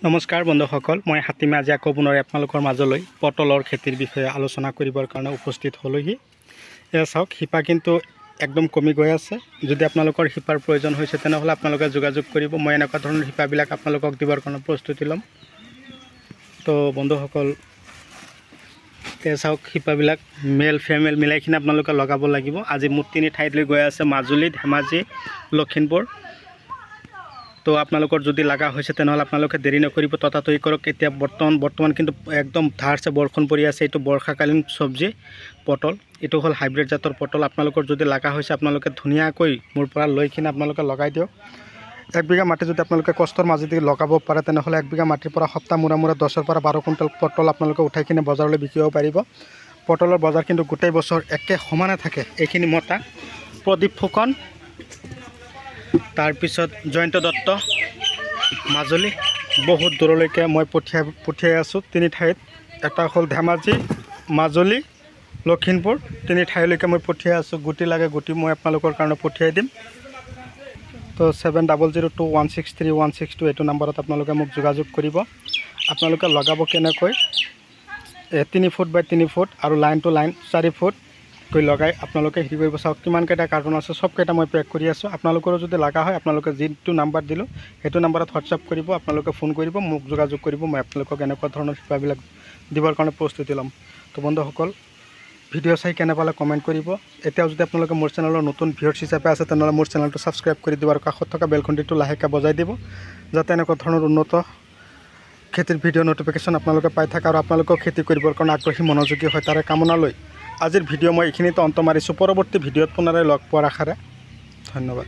নমস্কাৰ বন্ধুসকল, মই হাতীমে আজি আকৌ পুনৰ আপোনালোকৰ মাজলৈ পটলৰ খেতিৰ বিষয়ে আলোচনা কৰিবৰ কাৰণে উপস্থিত হ'লোহি। এয়া চাওক, শিপা কিন্তু একদম কমি গৈ আছে। যদি আপোনালোকৰ শিপাৰ প্ৰয়োজন হৈছে তেনেহ'লে আপোনালোকে যোগাযোগ কৰিব। মই এনেকুৱা ধৰণৰ শিপাবিলাক আপোনালোকক দিবৰ কাৰণে প্ৰস্তুতি ল'ম। তো বন্ধুসকল, এয়া চাওক, শিপাবিলাক মেল ফিমেল মিলাইখিনি আপোনালোকে লগাব লাগিব। আজি মোৰ 3 ঠাইলৈ গৈ আছে: মাজুলী, ধেমাজি, লখিমপুৰ। তো আপোনালোকৰ যদি লগা হৈছে তেনেহ'লে আপোনালোকে দেৰি নকৰিব, ততাতৈয়াৰী কৰক। এতিয়া বৰ্তমান কিন্তু একদম ধাৰছে বৰষুণ পৰি আছে। এইটো বৰ্ষাকালীন চব্জি পটল, এইটো হ'ল হাইব্ৰিড জাতৰ পটল। আপোনালোকৰ যদি লগা হৈছে আপোনালোকে ধুনীয়াকৈ মোৰ পৰা লৈ কিনে আপোনালোকে লগাই দিয়ক। 1 বিঘা মাটি যদি আপোনালোকে কষ্টৰ মাজেদি লগাব পাৰে তেনেহ'লে 1 বিঘা মাটিৰ পৰা সপ্তাহ মূৰে 10ৰ পৰা 12 কুইণ্টেল পটল আপোনালোকে উঠাই কিনে বজাৰলৈ বিকিব পাৰিব। পটলৰ বজাৰ কিন্তু গোটেই বছৰ একে সমানে থাকে। এইখিনি মতা প্ৰদীপ ফুকন, তাৰপিছত জয়ন্ত দত্ত, মাজুলী, বহুত দূৰলৈকে মই পঠিয়াই আছোঁ। 3 ঠাইত, এটা হ'ল ধেমাজি, মাজুলী, লখিমপুৰ, 3 ঠাইলৈকে মই পঠিয়াই আছোঁ। গুটি লাগে, গুটি মই আপোনালোকৰ কাৰণে পঠিয়াই দিম। তো 7002163162 এইটো নাম্বাৰত আপোনালোকে মোক যোগাযোগ কৰিব। আপোনালোকে লগাব কেনেকৈ, 3 ফুট বাই 3 ফুট আৰু লাইন টু লাইন 4 ফুট কৈ লগাই আপোনালোকে হেৰি কৰিব। চাওক কিমানকেইটা কাৰ্টুন আছে, চবকেইটা মই পেক কৰি আছোঁ। আপোনালোকৰো যদি লগা হয় আপোনালোকে যিটো নাম্বাৰ দিলোঁ সেইটো নাম্বাৰত হোৱাটছআপ কৰিব, আপোনালোকে ফোন কৰিব, মোক যোগাযোগ কৰিব। মই আপোনালোকক এনেকুৱা ধৰণৰ শিপাবিলাক দিবৰ কাৰণে প্ৰস্তুতি ল'ম। তো বন্ধুসকল, ভিডিঅ' চাই কেনে পালে কমেণ্ট কৰিব। এতিয়াও যদি আপোনালোকে মোৰ চেনেলৰ নতুন ভিউৱাৰ্ছ হিচাপে আছে তেনেহ'লে মোৰ চেনেলটো ছাবস্ক্ৰাইব কৰি দিব আৰু কাষত থকা বেল ঘণ্টিটো লাহেকৈ বজাই দিব, যাতে এনেকুৱা ধৰণৰ উন্নত খেতিৰ ভিডিঅ' নটিফিকেশ্যন আপোনালোকে পাই থাকে আৰু আপোনালোকেও খেতি কৰিবৰ কাৰণে আগ্ৰহী মনোযোগী হয়, তাৰে কামনা লৈ আজিৰ ভিডিঅ' মই এইখিনিতে অন্ত মাৰিছোঁ। পৰৱৰ্তী ভিডিঅ'ত পুনৰাই লগ পোৱাৰ আশাৰে ধন্যবাদ।